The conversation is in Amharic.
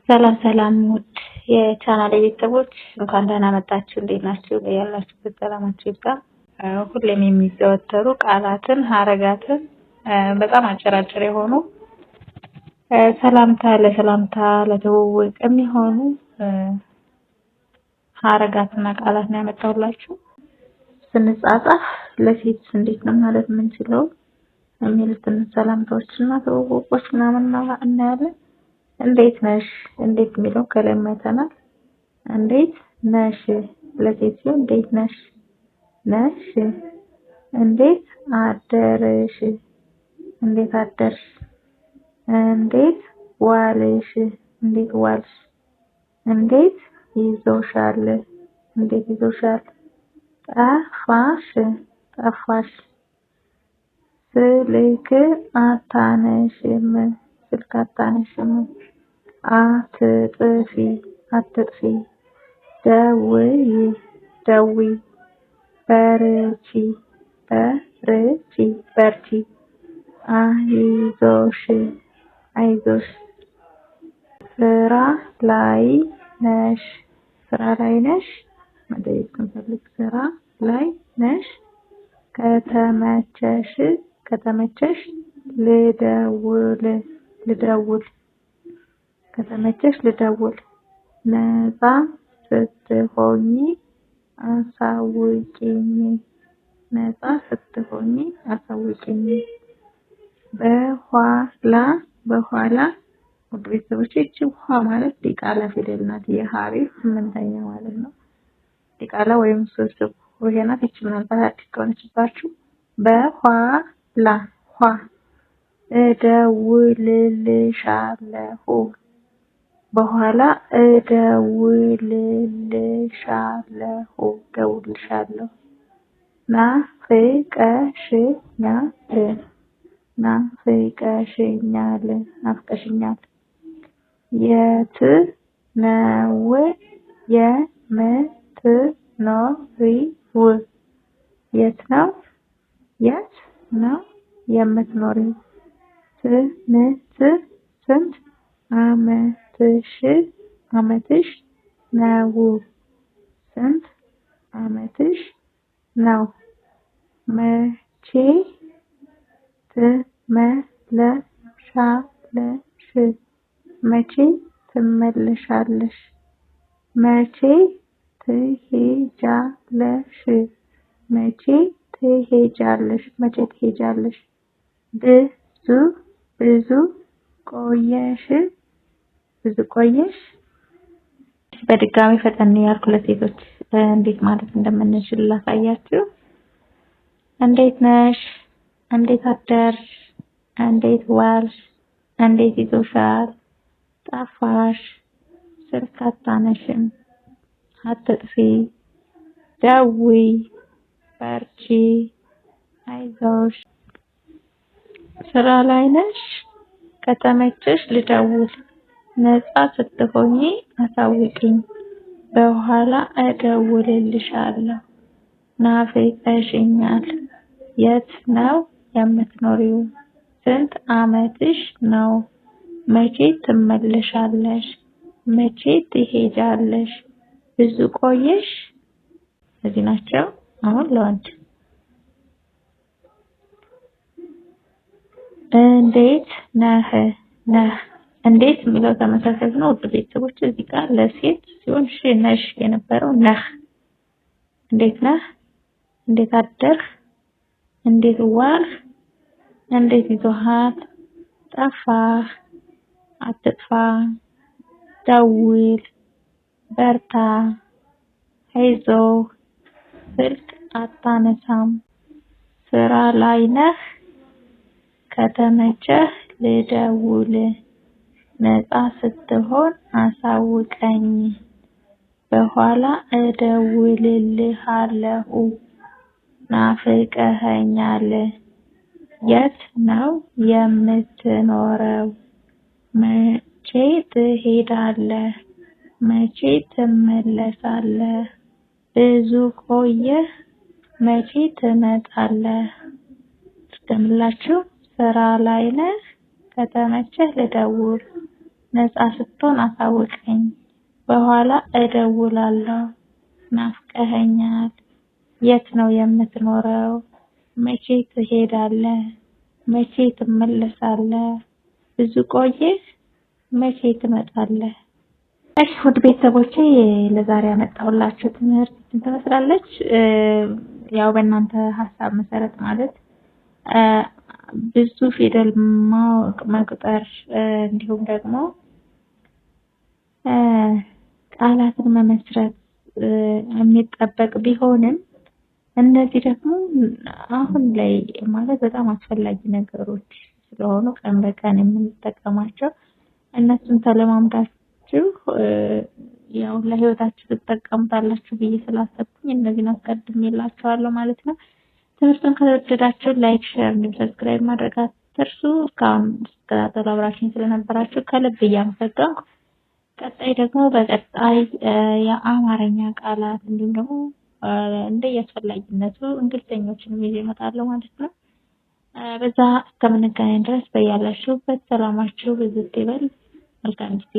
ሰላም ሰላም ውድ የቻናሌ ቤተሰቦች እንኳን ደህና መጣችሁ። እንዴት ናችሁ? ያላችሁበት ሰላማችሁ ይብዛ። ሁሌም የሚዘወተሩ ቃላትን ሀረጋትን በጣም አጭር የሆኑ ለሰላምታ ለትውውቅ የሚሆኑ ሀረጋትና ቃላት ነው ያመጣሁላችሁ። ስንጻጻፍ ለሴት እንዴት ነው ማለት የምንችለው የሚሉትን ሰላምታዎችና ትውውቆች ምናምን እናያለን። እንዴት ነሽ? እንዴት የሚለው ከለመተናል። እንዴት ነሽ ለሴት ሲሆን እንዴት ነሽ ነሽ። እንዴት አደርሽ? እንዴት አደርሽ። እንዴት ዋልሽ? እንዴት ዋልሽ። እንዴት ይዞሻል? እንዴት ይዞሻል። ጠፋሽ? ጠፋሽ። ስልክ አታነሽም? ስልክ አታነሽም። አትጥፊ? አትጥፊ። ደውይ? ደውይ። በርቺ? በርቺ? በርቺ። አይዞሽ? አይዞሽ። ስራ ላይ ነሽ? ስራ ላይ ነሽ መጠየቅ ስንፈልግ ስራ ላይ ነሽ። ከተመቸሽ? ከተመቸሽ ልደውል? ልደውል። ከተመቸሽ ልደውል። ነፃ ስትሆኚ አሳውቂኝ? ነፃ ስትሆኚ አሳውቂኝ። በኋላ? በኋላ ውድ ቤተሰቦች እቺ ውሃ ማለት ዲቃላ ፊደል ናት። የሀሪፍ 8ኛ ማለት ነው። ዲቃላ ወይም ስብስብ ሆሄ ናት። እቺ ምናልባት አዲስ ከሆነችባችሁ በኋላ ኋ እደውልልሻለሁ። በኋላ እደውልልሻለሁ። እደውልልሻለሁ። ናፍቀሽኛል? ናፍቀሽኛል? ናፍቀሽኛል። የት ነው የምትኖሪው? የት ነው? የት ነው የምትኖሪው? ስንት አመትሽ ነው? ስንት አመትሽ ነው? መቼ ትመለሻለሽ? መቼ ትመለሻለሽ? መቼ ትሄጃለሽ? መቼ ትሄጃለሽ? መቼ ትሄጃለሽ? ብዙ ቆየሽ? ብዙ ቆየሽ። በድጋሚ ፈጠን ያልኩ ለሴቶች እንዴት ማለት እንደምንችል ላሳያችሁ። እንዴት ነሽ? እንዴት አደርሽ? እንዴት ዋልሽ? እንዴት ይዞሻል? ጠፋሽ? ስልክ አታነሽም? አትጥፊ። ደውይ። በርቺ። አይዞሽ። ስራ ላይ ነሽ? ከተመቸሽ ልደውል። ነፃ ስትሆኚ አሳውቂኝ። በኋላ እደውልልሻለሁ። ናፍቀሽኛል። የት ነው የምትኖሪው? ስንት አመትሽ ነው? መቼ ትመለሻለሽ? መቼ ትሄጃለሽ? ብዙ ቆየሽ። እዚህ ናቸው። አሁን ለወንድ እንዴት ነህ? ነህ። እንዴት የሚለው ተመሳሳይ ነው። ውድ ቤተሰቦች እዚህ ጋር ለሴት ሲሆን ነሽ የነበረው ነህ። እንዴት ነህ? እንዴት አደርህ? እንዴት ዋልህ? እንዴት ይዞሃል? ጠፋህ? አትጥፋ። ደውል። በርታ። አይዞህ። ስልክ አታነሳም? ስራ ላይ ነህ? ከተመቸህ ልደውል። ነፃ ስትሆን አሳውቀኝ። በኋላ እደውልልሃለሁ። ናፍቀኸኛል። የት ነው የምትኖረው? መቼ ትሄዳለህ? መቼ ትመለሳለህ? ብዙ ቆየህ? መቼ ትመጣለህ? ድገምላችሁ። ስራ ላይ ነህ? ከተመቸህ ልደውል። ነፃ ስትሆን አሳውቀኝ፣ በኋላ እደውላለሁ። ናፍቀኸኛል። የት ነው የምትኖረው? መቼ ትሄዳለህ? መቼ ትመለሳለህ? ብዙ ቆየህ? መቼ ትመጣለህ? እሺ ውድ ቤተሰቦቼ ለዛሬ ያመጣሁላችሁ ትምህርት ትመስላለች። ያው በእናንተ ሀሳብ መሰረት ማለት ብዙ ፊደል ማወቅ መቁጠር እንዲሁም ደግሞ ቃላትን መመስረት የሚጠበቅ ቢሆንም እነዚህ ደግሞ አሁን ላይ ማለት በጣም አስፈላጊ ነገሮች ስለሆኑ ቀን በቀን የምንጠቀማቸው እነሱን ተለማምዳችሁ ያው ለህይወታችሁ ትጠቀሙታላችሁ ብዬ ስላሰብኩኝ እነዚህን አስቀድሜላችኋለሁ ማለት ነው። ትምህርቱን ከተወደዳችሁ ላይክ፣ ሼር እንዲሁም ሰብስክራይብ ማድረግ አትርሱ። እስካሁን ስትከታተሉ አብራችሁኝ ስለነበራችሁ ከልብ እያመሰገንኩ ቀጣይ ደግሞ በቀጣይ የአማርኛ ቃላት እንዲሁም ደግሞ እንደየአስፈላጊነቱ እንግሊዘኞችንም ይዤ እመጣለሁ ማለት ነው። በዛ እስከምንገናኝ ድረስ በያላችሁበት ሰላማችሁ ብዝት ይበል። መልካም ጊዜ